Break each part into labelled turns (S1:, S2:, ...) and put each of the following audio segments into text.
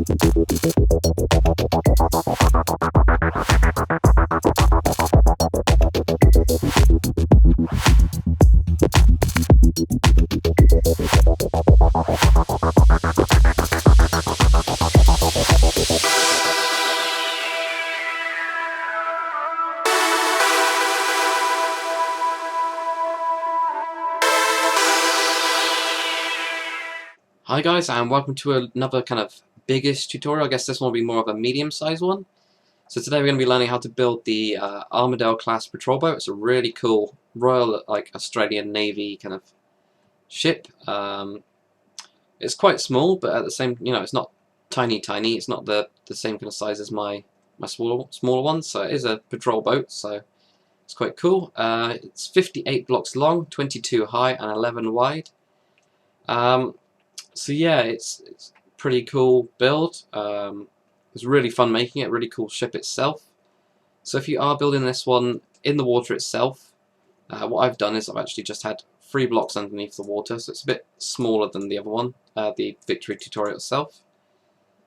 S1: Hi guys, and welcome to another kind of biggish tutorial. I guess this one will be more of a medium-sized one. So today we're going to be learning how to build the Armidale-Class Patrol Boat. It's a really cool Royal Australian Navy kind of ship. It's quite small, but at the same, it's not tiny. It's not the same kind of size as my smaller one. So it is a patrol boat. So it's quite cool. It's 58 blocks long, 22 high, and 11 wide. So yeah, it's a pretty cool build. It's really fun making it, really cool ship itself. So if you are building this one in the water itself, what I've done is I've actually just had 3 blocks underneath the water, so it's a bit smaller than the other one, the Victory tutorial itself.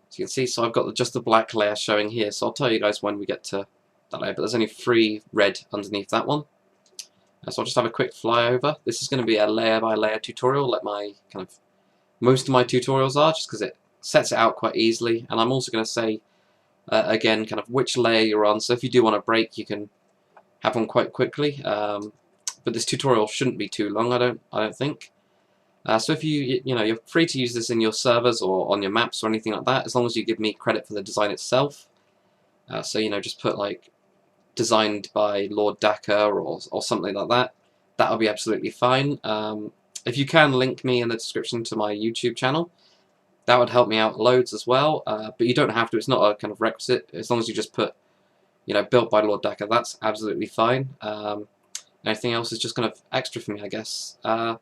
S1: So you can see, so I've got just the black layer showing here, so I'll tell you guys when we get to that layer, but there's only 3 red underneath that one. So I'll just have a quick flyover. This is going to be a layer by layer tutorial, like my kind of most of my tutorials are, just because it sets it out quite easily. And I'm also going to say again kind of which layer you're on, so if you do want a break you can have one quite quickly, but this tutorial shouldn't be too long, I don't think. So if you're free to use this in your servers or on your maps or anything like that, as long as you give me credit for the design itself. So just put like designed by Lord Dacre or something like that. That'll be absolutely fine. If you can link me in the description to my YouTube channel, that would help me out loads as well. But you don't have to. It's not a kind of requisite. As long as you just put, built by Lord Dacre, that's absolutely fine. Anything else is just kind of extra for me, I guess. So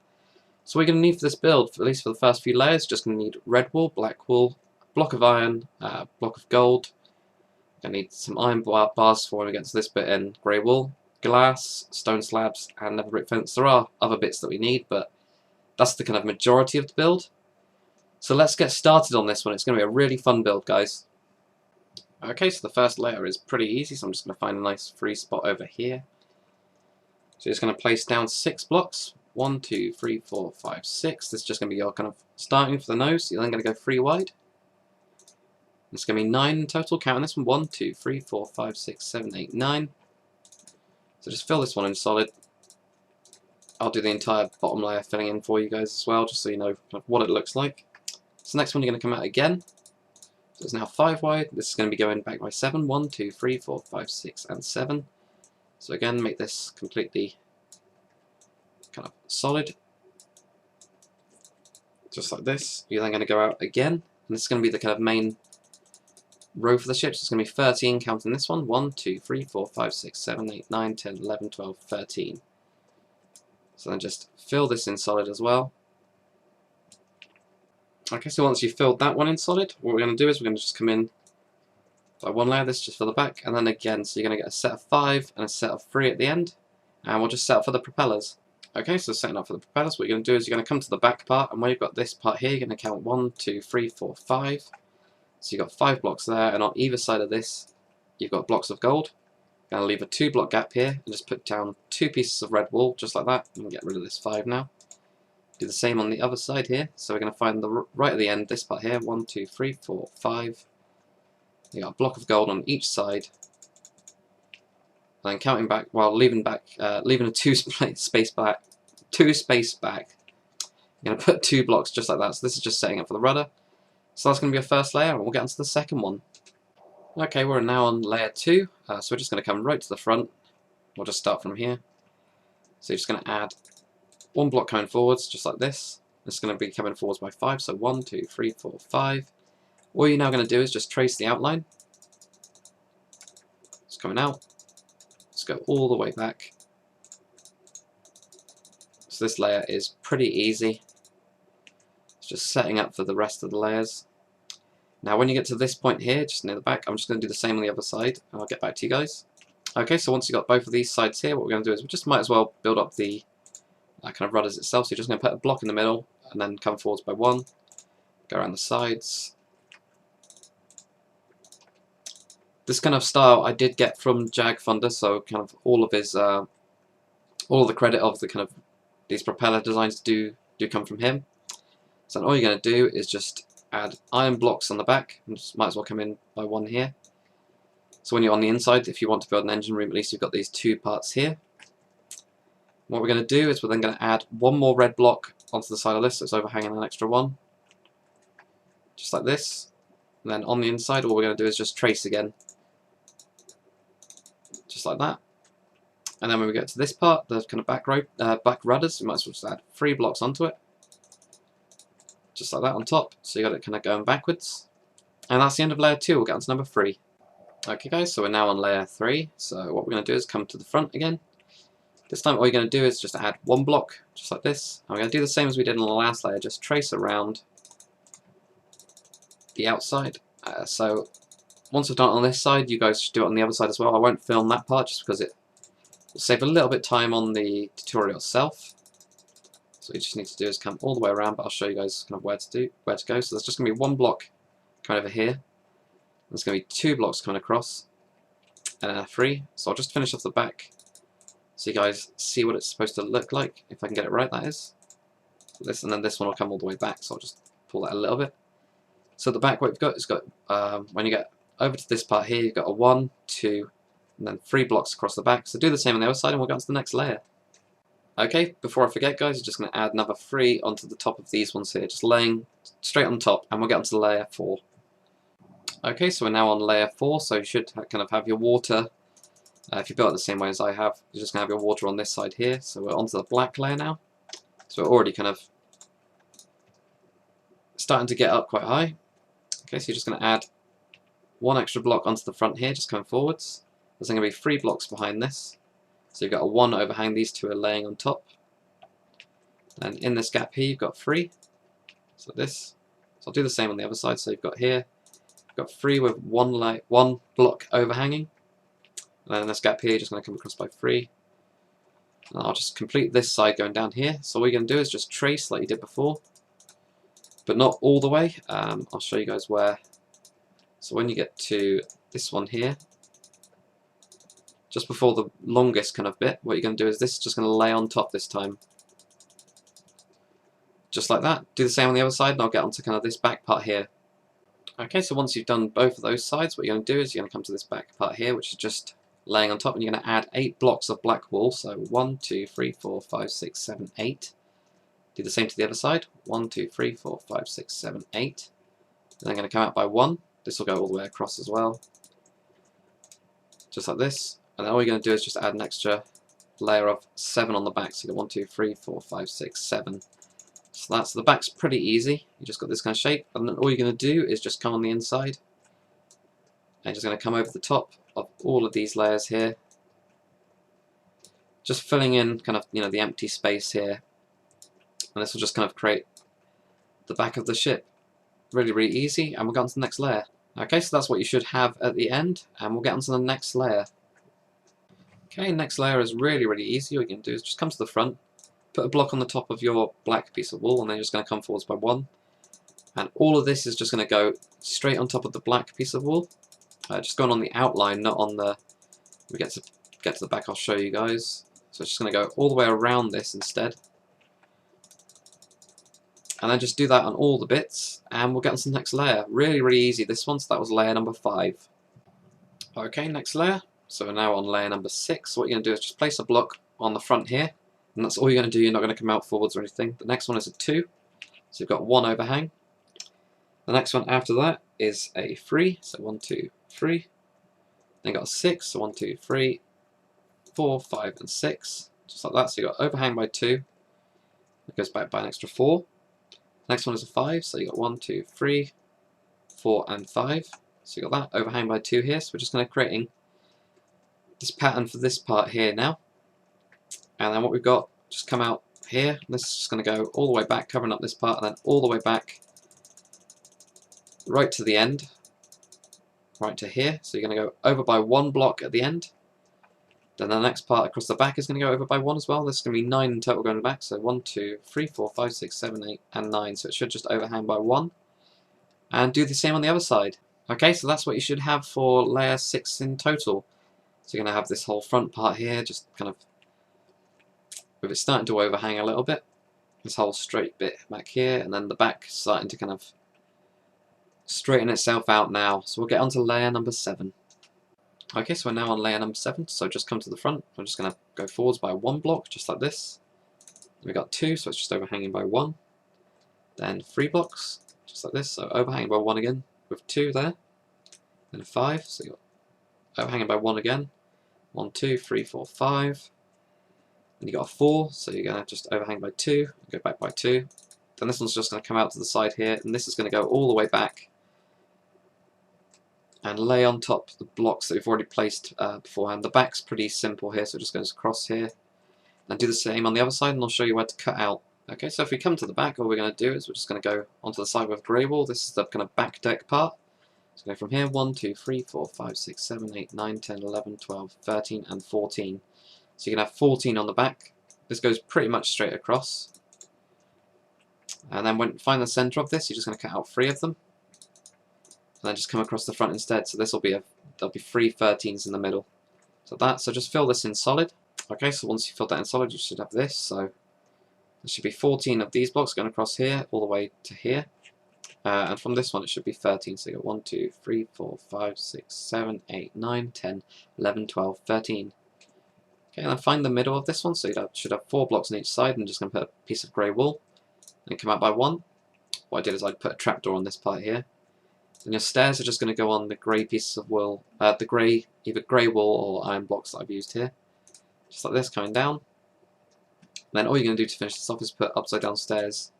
S1: we're going to need for this build, at least for the first few layers, just going to need red wool, black wool, block of iron, block of gold. Going to need some iron bars for when we get to this bit in grey wool, glass, stone slabs, and nether brick fence. There are other bits that we need, but that's the kind of majority of the build. So let's get started on this one. It's going to be a really fun build, guys. Okay, so the first layer is pretty easy, so I'm just going to find a nice free spot over here. So just going to place down 6 blocks. 1, 2, 3, 4, 5, 6. This is just going to be your kind of starting for the nose. You're then going to go 3 wide. It's going to be 9 in total. Counting this one. 1, 2, 3, 4, 5, 6, 7, 8, 9. So just fill this one in solid. I'll do the entire bottom layer filling in for you guys as well, just so you know kind of what it looks like. So next one you're going to come out again. So it's now 5 wide. This is going to be going back by 7. 1, 2, 3, 4, 5, 6, and 7. So again, make this completely kind of solid. Just like this. You're then going to go out again. And this is going to be the kind of main row for the ship. So it's going to be 13 counting this one. 1, 2, 3, 4, 5, 6, 7, 8, 9, 10, 11, 12, 13. So then just fill this in solid as well. Okay, so once you've filled that one in solid, what we're going to do is we're going to just come in by 1 layer, this just for the back, and then again, so you're going to get a set of 5 and a set of 3 at the end, and we'll just set up for the propellers. Okay, so setting up for the propellers, what you're going to do is you're going to come to the back part, and when you've got this part here, you're going to count 1, 2, 3, 4, 5. So you've got 5 blocks there, and on either side of this, you've got blocks of gold. Going to leave a 2 block gap here, and just put down 2 pieces of red wool, just like that. You can get rid of this 5 now. Do the same on the other side here. So we're going to find the right at the end, this part here. 1, 2, 3, 4, 5. You got a block of gold on each side. And then counting back, while leaving a 2 space back. You're going to put 2 blocks just like that. So this is just setting up for the rudder. So that's going to be our first layer, and we'll get on to the second one. Okay, we're now on layer 2. So we're just going to come right to the front. We'll just start from here. So you're just going to add 1 block coming forwards, just like this. It's going to be coming forwards by 5, so 1, 2, 3, 4, 5. All you're now going to do is just trace the outline. It's coming out. Let's go all the way back. So this layer is pretty easy. It's just setting up for the rest of the layers. Now when you get to this point here, just near the back, I'm just going to do the same on the other side, and I'll get back to you guys. Okay, so once you've got both of these sides here, what we're going to do is we just might as well build up the kind of rudders itself. So you're just going to put a block in the middle, and then come forwards by 1, go around the sides, This kind of style I did get from Jag Thunder, so kind of all of his all of the credit of the kind of these propeller designs do come from him. So all you're going to do is just add iron blocks on the back, and just might as well come in by one here. So when you're on the inside, if you want to build an engine room, at least you've got these two parts here. What we're going to do is we're then going to add one more red block onto the side of this, so it's overhanging an extra one, just like this. And then on the inside, all we're going to do is just trace again, just like that. And then when we get to this part, the kind of back rudders, we might as well just add 3 blocks onto it, just like that on top. So you got it kind of going backwards. And that's the end of layer 2. We'll get on to number 3. Okay guys, so we're now on layer 3. So what we're going to do is come to the front again. This time all you're going to do is just add 1 block, just like this. And we're going to do the same as we did on the last layer, just trace around the outside. So once we've done it on this side, you guys should do it on the other side as well. I won't film that part just because it will save a little bit of time on the tutorial itself. So what you just need to do is come all the way around, but I'll show you guys kind of where to go. So there's just going to be 1 block coming over here. There's going to be 2 blocks coming across, and then a 3. So I'll just finish off the back so you guys see what it's supposed to look like, if I can get it right, that is. This, and then this one will come all the way back, so I'll just pull that a little bit. So the back, what you've got is when you get over to this part here, you've got a 1, 2, and then 3 blocks across the back. So do the same on the other side, and we'll get on to the next layer. Okay, before I forget guys, I'm just going to add another 3 onto the top of these ones here, just laying straight on top, and we'll get onto layer 4. Okay, so we're now on layer 4, so you should kind of have your water. If you built it the same way as I have, you're just going to have your water on this side here. So we're onto the black layer now. So we're already kind of starting to get up quite high. Okay, so you're just going to add 1 extra block onto the front here, just coming forwards. There's going to be 3 blocks behind this. So you've got a 1 overhang, these 2 are laying on top. And in this gap here, you've got 3. So this. So I'll do the same on the other side. So you've got here, you've got 3 with 1 block overhanging. And then in this gap here, you're just going to come across by 3. And I'll just complete this side going down here. So what you're going to do is just trace like you did before, but not all the way. I'll show you guys where. So when you get to this one here, just before the longest kind of bit, what you're going to do is this is just going to lay on top this time. Just like that. Do the same on the other side, and I'll get onto kind of this back part here. Okay, so once you've done both of those sides, what you're going to do is you're going to come to this back part here, which is just laying on top, and you're going to add 8 blocks of black wool. So 1, 2, 3, 4, 5, 6, 7, 8. Do the same to the other side. 1, 2, 3, 4, 5, 6, 7, 8. Then I'm going to come out by 1. This will go all the way across as well. Just like this. And then all you're going to do is just add an extra layer of 7 on the back. So you got 1, 2, 3, 4, 5, 6, 7. So the back's pretty easy. You just got this kind of shape. And then all you're going to do is just come on the inside. And you're just going to come over the top of all of these layers here. Just filling in kind of, the empty space here. And this will just kind of create the back of the ship. Really, really easy. And we'll go on to the next layer. Okay, so that's what you should have at the end. And we'll get on to the next layer. Okay, next layer is really, really easy. All you can do is just come to the front, put a block on the top of your black piece of wool, and then you're just going to come forwards by 1. And all of this is just going to go straight on top of the black piece of wool. Just going on the outline, not on the... we get to the back, I'll show you guys. So it's just going to go all the way around this instead. And then just do that on all the bits, and we'll get on to the next layer. Really, really easy this one, so that was layer number 5. Okay, next layer. So we're now on layer number 6. So what you're going to do is just place a block on the front here, and that's all you're going to do. You're not going to come out forwards or anything. The next one is a 2, so you've got 1 overhang. The next one after that is a 3, so 1, 2, 3. Then you've got a 6, so 1, 2, 3, 4, 5, and 6. Just like that, so you've got overhang by 2. It goes back by an extra 4. Next one is a 5, so you got 1, 2, 3, 4, and 5. So you got that overhang by 2 here. So we're just going to creating this pattern for this part here now. And then what we've got, just come out here. This is just going to go all the way back, covering up this part, and then all the way back, right to the end, right to here. So you're going to go over by 1 block at the end. Then the next part across the back is going to go over by 1 as well. There's going to be 9 in total going back. So 1, 2, 3, 4, 5, 6, 7, 8, and 9. So it should just overhang by 1. And do the same on the other side. Okay, so that's what you should have for layer 6 in total. So you're going to have this whole front part here, just kind of, with it starting to overhang a little bit. This whole straight bit back here, and then the back starting to kind of straighten itself out now. So we'll get onto layer number 7. Okay, so we're now on layer number 7, so just come to the front. I'm just going to go forwards by 1 block, just like this. We've got 2, so it's just overhanging by 1. Then 3 blocks, just like this, so overhanging by 1 again, with 2 there. Then 5, so you've got overhanging by 1 again. 1, 2, 3, 4, 5. Then you got a 4, so you're going to just overhang by 2, go back by 2. Then this one's just going to come out to the side here, and this is going to go all the way back and lay on top the blocks that we've already placed beforehand. The back's pretty simple here, so it just goes across here. And do the same on the other side, and I'll show you where to cut out. Okay, so if we come to the back, all we're going to do is we're just going to go onto the side with grey wall. This is the kind of back deck part. So go from here, 1, 2, 3, 4, 5, 6, 7, 8, 9, 10, 11, 12, 13, and 14. So you can have 14 on the back. This goes pretty much straight across. And then when you find the centre of this, you're just going to cut out 3 of them. And then just come across the front instead. So this will be there'll be 3 13s in the middle. So just fill this in solid. Okay, so once you fill that in solid, you should have this. So there should be 14 of these blocks going across here, all the way to here. And from this one, it should be 13. So you got 1, 2, 3, 4, 5, 6, 7, 8, 9, 10, 11, 12, 13. Okay, and then find the middle of this one. So you should have 4 blocks on each side, and just going to put a piece of grey wool and come out by 1. What I did is I put a trapdoor on this part here. And your stairs are just going to go on the grey pieces of wool, either grey wool or iron blocks that I've used here. Just like this, coming down. And then all you're going to do to finish this off is put upside down stairs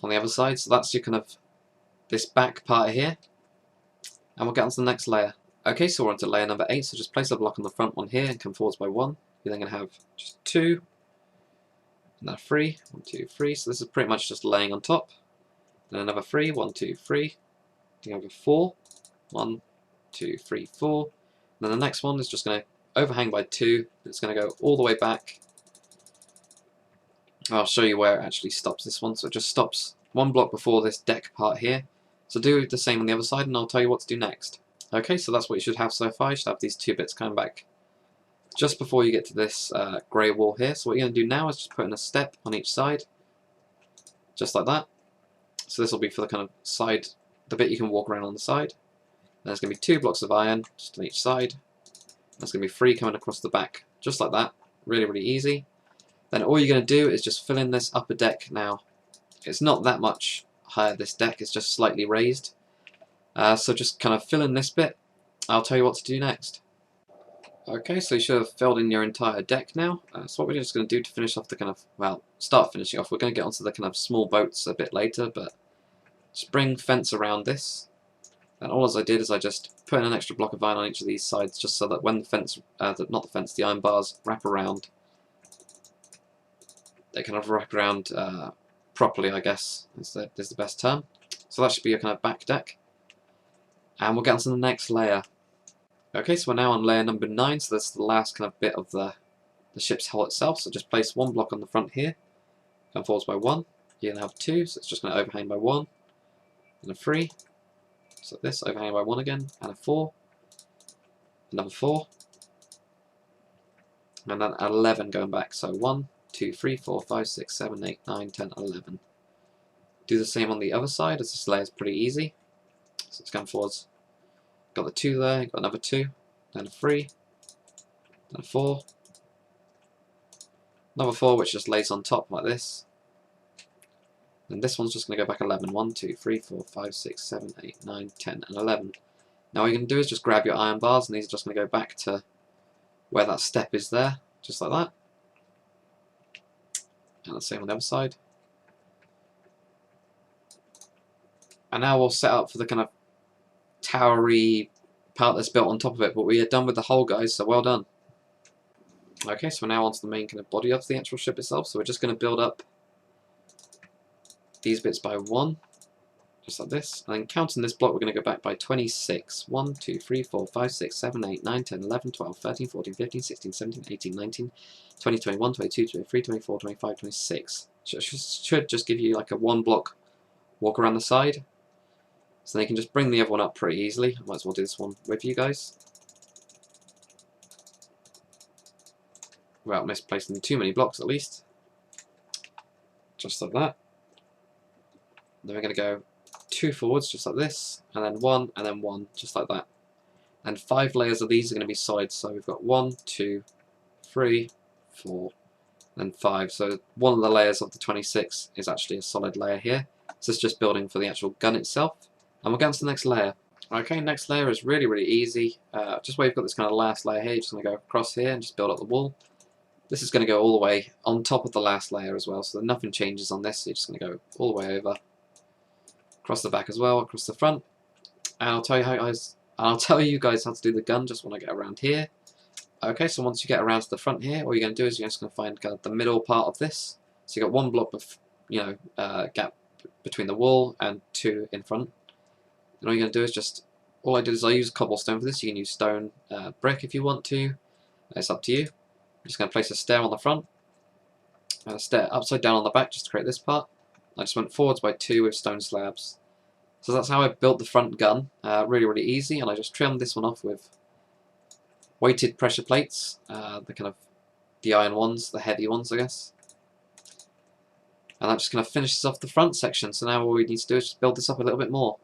S1: on the other side. So that's your kind of this back part here. And we'll get on to the next layer. Okay, so we're on to layer number 8. So just place a block on the front one here and come forwards by 1. You're then going to have just 2, and then 3. 1, 2, 3. So this is pretty much just laying on top. Then another 3. 1, 2, 3. You have a 4, 1, 2, 3, 4. And then the next one is just going to overhang by 2. It's going to go all the way back. I'll show you where it actually stops this one. So it just stops 1 block before this deck part here. So do the same on the other side, and I'll tell you what to do next. Okay, so that's what you should have so far. You should have these 2 bits coming back just before you get to this grey wall here. So what you're going to do now is just put in a step on each side, just like that. So this will be for the kind of side, the bit you can walk around on the side. And there's going to be 2 blocks of iron just on each side. There's going to be 3 coming across the back, just like that. Really, really easy. Then all you're going to do is just fill in this upper deck now. It's not that much higher, this deck, it's just slightly raised. So just kind of fill in this bit. I'll tell you what to do next. Okay, so you should have filled in your entire deck now. So what we're just going to do to finish off the kind of, well, start finishing off, we're going to get onto the kind of small boats a bit later, but spring fence around this. And all as I did is I just put in an extra block of iron on each of these sides, just so that when the fence, the iron bars wrap around, they kind of wrap around properly, I guess, is the best term. So that should be your kind of back deck. And we'll get on to the next layer. Okay, so we're now on layer number 9, so that's the last kind of bit of the ship's hull itself. So just place 1 block on the front here, come forwards by 1. You're going to have 2, so it's just going to overhang by 1, and a 3. So this, overhang by 1 again, and a 4, another 4, and then 11 going back. So 1, 2, 3, 4, 5, 6, 7, 8, 9, 10, 11. Do the same on the other side, as this layer is pretty easy. So it's going forwards. Got the 2 there, got another 2, then a 3, then a 4, another 4 which just lays on top like this. And this one's just going to go back 11. 1, 2, 3, 4, 5, 6, 7, 8, 9, 10, and 11. Now what you're going to do is just grab your iron bars, and these are just going to go back to where that step is there, just like that. And the same on the other side. And now we'll set up for the kind of towery part that's built on top of it, but we are done with the hull, guys, so well done. Okay, so we're now onto the main kind of body of the actual ship itself, so we're just going to build up these bits by 1, just like this, and then counting this block we're going to go back by 26. 1, 2, 3, 4, 5, 6, 7, 8, 9, 10, 11, 12, 13, 14, 15, 16, 17, 18, 19, 20, 21, 22, 23, 24, 25, 26. Should just give you like a 1 block walk around the side. So they can just bring the other one up pretty easily. I might as well do this one with you guys, without misplacing too many blocks at least. Just like that. Then we're going to go 2 forwards, just like this, and then 1, and then 1, just like that. And 5 layers of these are going to be sides, so we've got 1, 2, 3, 4, and 5. So one of the layers of the 26 is actually a solid layer here. So it's just building for the actual gun itself. And we'll get on to the next layer. Okay, next layer is really easy. Just where you've got this kind of last layer here, you're just going to go across here and just build up the wall. This is going to go all the way on top of the last layer as well, so nothing changes on this. So you're just going to go all the way over, across the back as well, across the front. And I'll tell you guys how to do the gun just when I get around here. Okay, so once you get around to the front here, all you're going to do is you're just going to find kind of the middle part of this. So you've got 1 block of, gap between the wall and 2 in front. And all you're going to do is just, all I did is I use cobblestone for this. You can use stone brick if you want to. It's up to you. I'm just going to place a stair on the front, and a stair upside down on the back just to create this part. I just went forwards by 2 with stone slabs. So that's how I built the front gun. Really easy, and I just trimmed this one off with weighted pressure plates, the iron ones, the heavy ones I guess. And that just kind of finishes off the front section, so now all we need to do is just build this up a little bit more.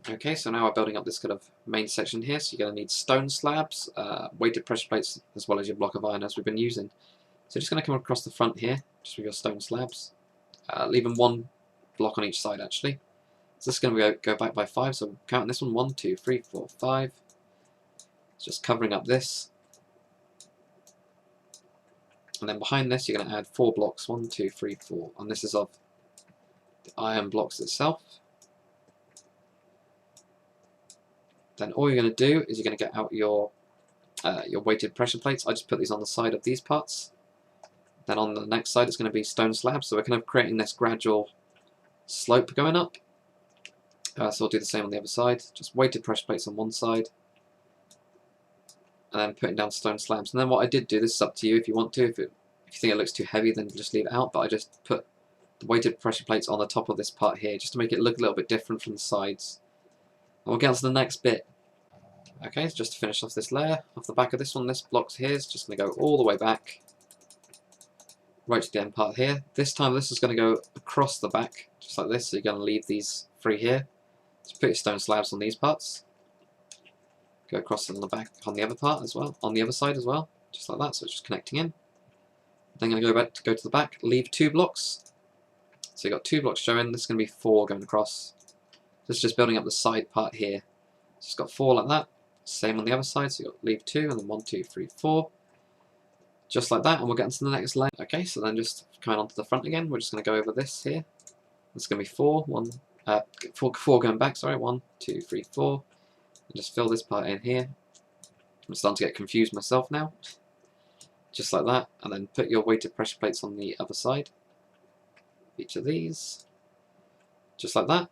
S1: Okay, so now we're building up this kind of main section here, so you're going to need stone slabs, weighted pressure plates, as well as your block of iron as we've been using. So just going to come across the front here, just with your stone slabs, leaving 1 block on each side actually. So this is going to go back by 5, so counting this one, 1, 2, 3, 4, 5. It's just covering up this. And then behind this you're going to add 4 blocks, 1, 2, 3, 4, and this is of the iron blocks itself. Then all you're going to do is you're going to get out your weighted pressure plates. I just put these on the side of these parts. Then on the next side it's going to be stone slabs, so we're kind of creating this gradual slope going up. So we'll do the same on the other side, just weighted pressure plates on one side, and then putting down stone slabs. And then what I did do, this is up to you if you want to, if you think it looks too heavy then just leave it out, but I just put the weighted pressure plates on the top of this part here, just to make it look a little bit different from the sides. And we'll get on to the next bit. Okay, so just to finish off this layer, off the back of this one, this block here is just going to go all the way back, right to the end part here. This time this is going to go across the back, just like this, so you're going to leave these 3 here. So put your stone slabs on these parts, go across on the back on the other part as well, on the other side as well, just like that, so it's just connecting in. Then I'm going to go to the back, leave 2 blocks. So you've got 2 blocks showing, this is going to be 4 going across. This is just building up the side part here. So it's got 4 like that. Same on the other side, so you've got leave 2 and then 1, 2, 3, 4. Just like that, and we'll get into the next layer. Okay, so then just coming onto the front again, we're just going to go over this here. It's going to be 4 going back, sorry, 1, 2, 3, 4. And just fill this part in here. I'm starting to get confused myself now. Just like that, and then put your weighted pressure plates on the other side. Each of these. Just like that.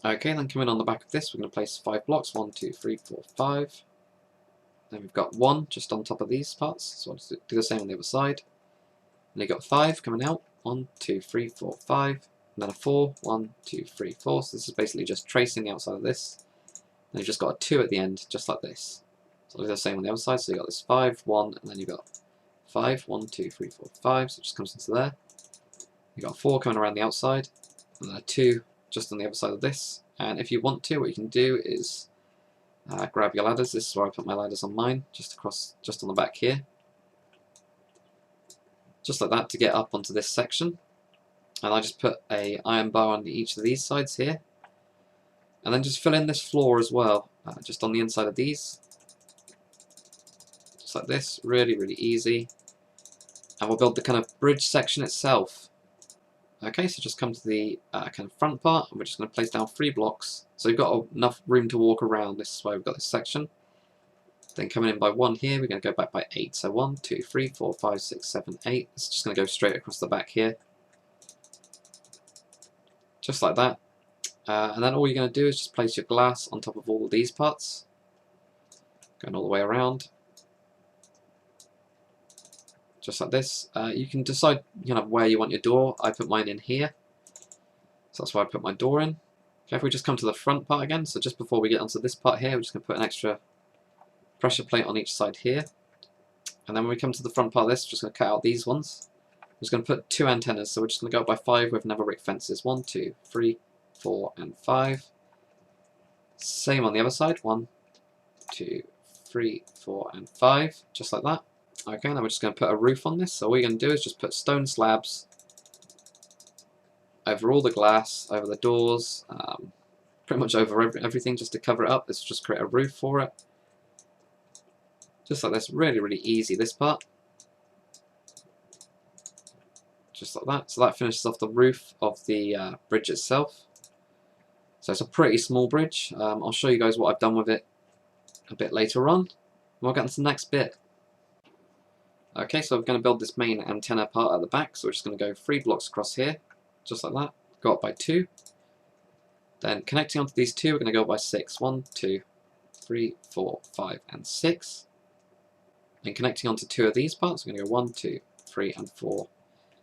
S1: Okay, then coming on the back of this, we're going to place 5 blocks, 1, 2, 3, 4, 5. Then we've got 1 just on top of these parts, so I'll just do the same on the other side. And you've got 5 coming out, 1, 2, 3, 4, 5. And then a 4, 1, 2, 3, 4. So this is basically just tracing the outside of this. And you've just got a 2 at the end, just like this. So I'll do the same on the other side, so you've got this 5, 1, and then you've got 5, 1, 2, 3, 4, 5. So it just comes into there. You've got a 4 coming around the outside, and then a 2 just on the other side of this. And if you want to, what you can do is grab your ladders. This is where I put my ladders on mine, just on the back here. Just like that, to get up onto this section. And I just put a iron bar on each of these sides here. And then just fill in this floor as well, just on the inside of these. Just like this, really easy. And we'll build the kind of bridge section itself. Okay, so just come to the kind of front part, and we're just going to place down 3 blocks. So we've got enough room to walk around. This is why we've got this section. Then coming in by 1 here, we're going to go back by 8. So 1, 2, 3, 4, 5, 6, 7, 8. It's just going to go straight across the back here. Just like that. And then all you're going to do is just place your glass on top of all of these parts. Going all the way around. Just like this. You can decide where you want your door. I put mine in here. So that's where I put my door in. Okay, if we just come to the front part again, so just before we get onto this part here, we're just going to put an extra pressure plate on each side here. And then when we come to the front part of this, we're just going to cut out these ones. I'm just going to put 2 antennas, so we're just going to go up by 5 with nether brick fences. 1, 2, 3, 4, and 5. Same on the other side. 1, 2, 3, 4, and 5, just like that. Okay, now we're just going to put a roof on this. So all we're going to do is just put stone slabs over all the glass, over the doors, pretty much over everything just to cover it up. Let's just create a roof for it. Just like this, really, really easy, this part. Just like that. So that finishes off the roof of the bridge itself. So it's a pretty small bridge. I'll show you guys what I've done with it a bit later on. We'll get into the next bit. Okay, so I'm going to build this main antenna part at the back. So we're just going to go 3 blocks across here, just like that. Go up by 2. Then connecting onto these 2, we're going to go by 6. 1, 2, 3, 4, 5, and 6. And connecting onto 2 of these parts, we're going to go 1, 2, 3, and 4.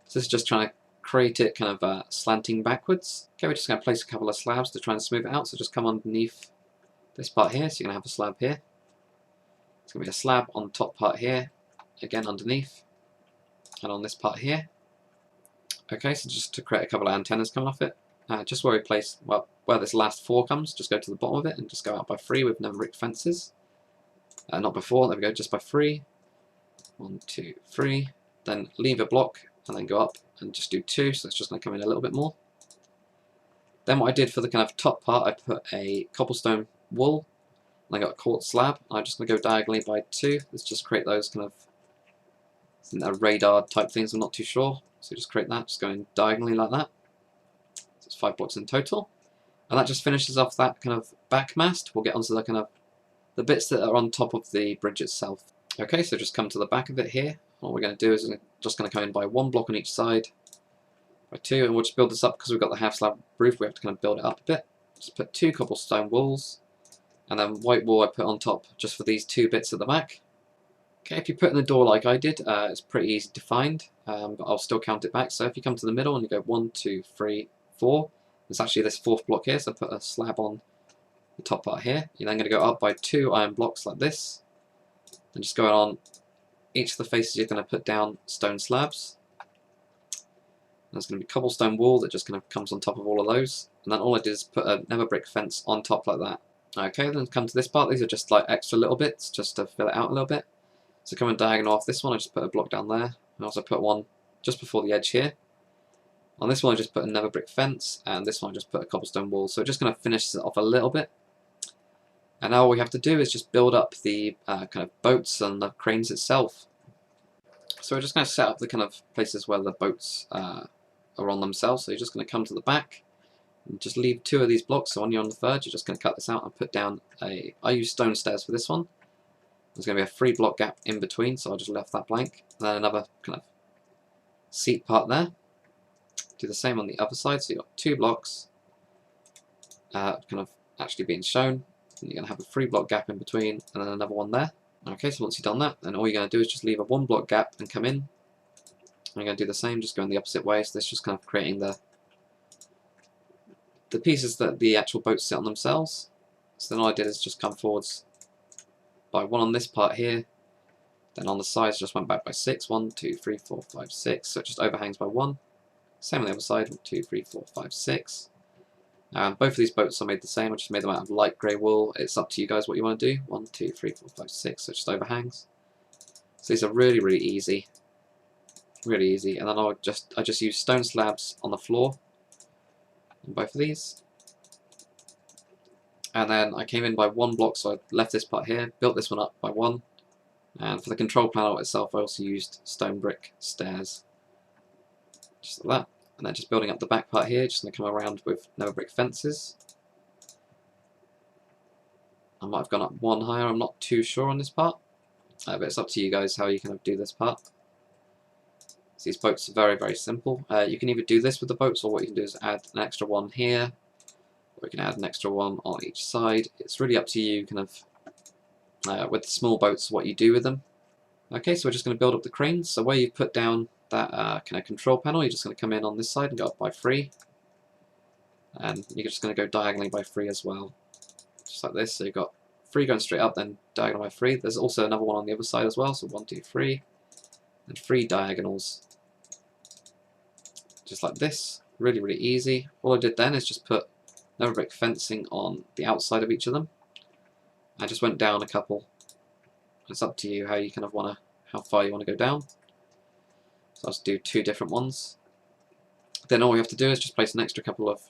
S1: So this is just trying to create it kind of slanting backwards. Okay, we're just going to place a couple of slabs to try and smooth it out. So just come underneath this part here. So you're going to have a slab here. It's going to be a slab on the top part here, again underneath, and on this part here. Okay, so just to create a couple of antennas coming off it, just where we place, well, where this last 4 comes, just go to the bottom of it and just go out by 3 with nether brick fences. Not before, there we go, just by 3. 1, 2, 3. Then leave a block and then go up and just do 2, so it's just going to come in a little bit more. Then what I did for the kind of top part, I put a cobblestone wall, and I got a quartz slab. I'm just going to go diagonally by 2. Let's just create those kind of, I think they're radar type things, I'm not too sure. So just create that, just going diagonally like that. So it's 5 blocks in total. And that just finishes off that kind of back mast. We'll get onto the kind of the bits that are on top of the bridge itself. Okay, so just come to the back of it here. What we're going to do is we're just going to come in by 1 block on each side, by 2, and we'll just build this up because we've got the half slab roof. We have to kind of build it up a bit. Just put 2 cobblestone walls, and then white wall I put on top just for these 2 bits at the back. Okay, if you put in the door like I did, it's pretty easy to find, but I'll still count it back. So if you come to the middle and you go 1, 2, 3, 4, it's actually this 4th block here, so put a slab on the top part here. You're then going to go up by 2 iron blocks like this, and just going on each of the faces you're going to put down stone slabs. There's going to be a cobblestone wall that just kind of comes on top of all of those, and then all I did is put a nether brick fence on top like that. Okay, then come to this part. These are just like extra little bits just to fill it out a little bit. So coming diagonal off this one, I just put a block down there, and also put one just before the edge here. On this one I just put a nether brick fence, and this one I just put a cobblestone wall. So it just kind of finishes it off a little bit. And now all we have to do is just build up the kind of boats and the cranes itself. So we're just going to set up the kind of places where the boats are on themselves. So you're just going to come to the back and just leave 2 of these blocks. So when you're on the 3rd, you're just going to cut this out and put down I use stone stairs for this one. There's going to be a 3 block gap in between, so I just left that blank. And then another kind of seat part there. Do the same on the other side, so you've got 2 blocks kind of actually being shown. And you're going to have a 3 block gap in between, and then another one there. Okay, so once you've done that, then all you're going to do is just leave a 1 block gap and come in. And you're going to do the same, just going the opposite way. So this is just kind of creating the pieces that the actual boats sit on themselves. So then all I did is just come forwards by 1 on this part here, then on the sides just went back by 6, 1, 2, 3, 4, 5, 6, so it just overhangs by 1. Same on the other side, 1, 2, 3, 4, 5, 6. Both of these boats are made the same. I just made them out of light grey wool. It's up to you guys what you want to do. 1, 2, 3, 4, 5, 6, so it just overhangs. So these are really, really easy. Really easy. And then I just use stone slabs on the floor on both of these. And then I came in by 1 block, so I left this part here, built this one up by 1. And for the control panel itself, I also used stone brick stairs. Just like that. And then just building up the back part here, just going to come around with nether brick fences. I might have gone up 1 higher, I'm not too sure on this part. But it's up to you guys how you kind of do this part. So these boats are very, very simple. You can either do this with the boats, or what you can do is add an extra one here. Or you can add an extra one on each side. It's really up to you, kind of, with the small boats, what you do with them. Okay, so we're just going to build up the cranes. So where you put down that kind of control panel, you're just going to come in on this side and go up by 3. and you're just going to go diagonally by 3 as well, just like this. So you've got 3 going straight up, then diagonal by 3. There's also another one on the other side as well, so 1, 2, 3, and 3 diagonals, just like this. Really, really easy. All I did then is just put another brick fencing on the outside of each of them. I just went down a couple. It's up to you how you kind of want to, how far you want to go down. So I'll just do 2 different ones. Then all we have to do is just place an extra couple of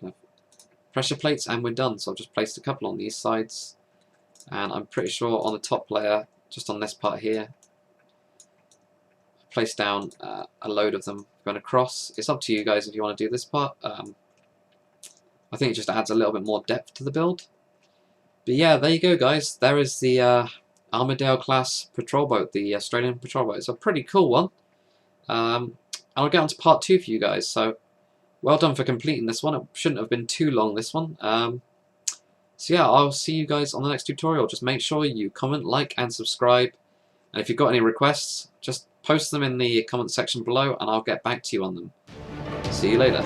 S1: kind of pressure plates, and we're done. So I've just placed a couple on these sides, and I'm pretty sure on the top layer, just on this part here, place down a load of them going across. It's up to you guys if you want to do this part. I think it just adds a little bit more depth to the build. But yeah, there you go, guys. There is the Armidale-Class Patrol Boat, the Australian Patrol Boat. It's a pretty cool one. I'll get on to part 2 for you guys. So well done for completing this one. It shouldn't have been too long, this one. So yeah, I'll see you guys on the next tutorial. Just make sure you comment, like, and subscribe. And if you've got any requests, just post them in the comment section below and I'll get back to you on them. See you later.